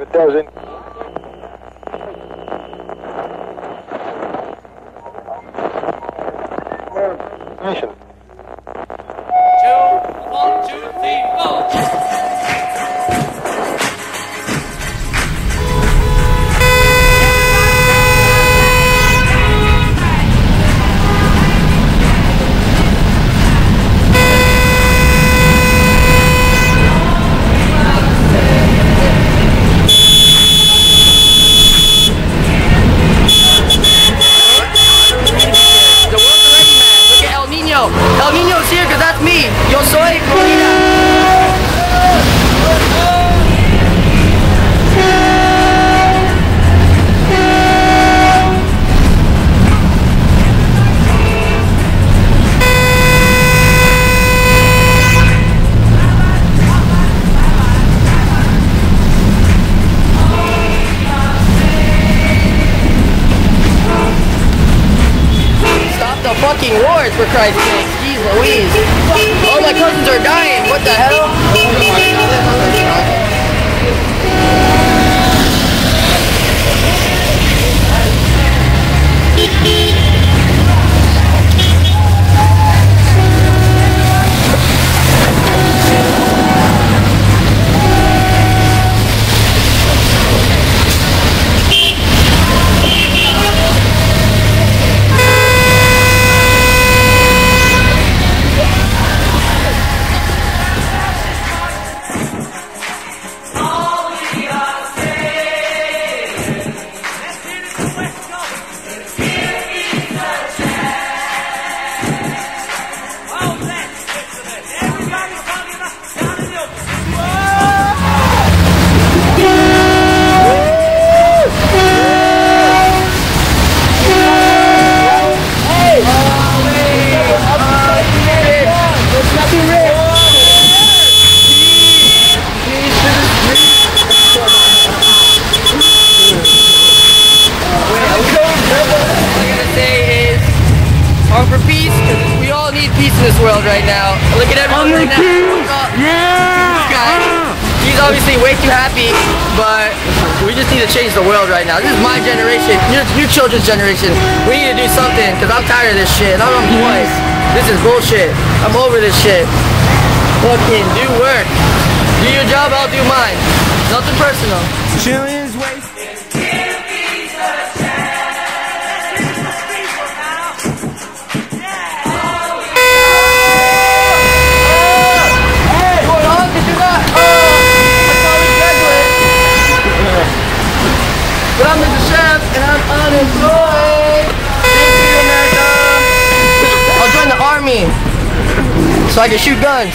It doesn't. Mission. 1, 2, 3, 4. El Niño's here because that's me. Yo soy Corina. Stop the fucking wars, for Christ's sake. Jeez Louise. All my cousins are dying. What the hell? For peace, because we all need peace in this world right now. Look at everyone right now. Yeah! He's obviously way too happy, but we just need to change the world right now. This is my generation, your children's generation. We need to do something, because I'm tired of this shit. I'm unemployed. This is bullshit. I'm over this shit. Fucking do work. Do your job, I'll do mine. Nothing personal. Chillin' is wasted. But I'm Mr. Chef and I'm unemployed. Thank you, America. I'll join the army so I can shoot guns.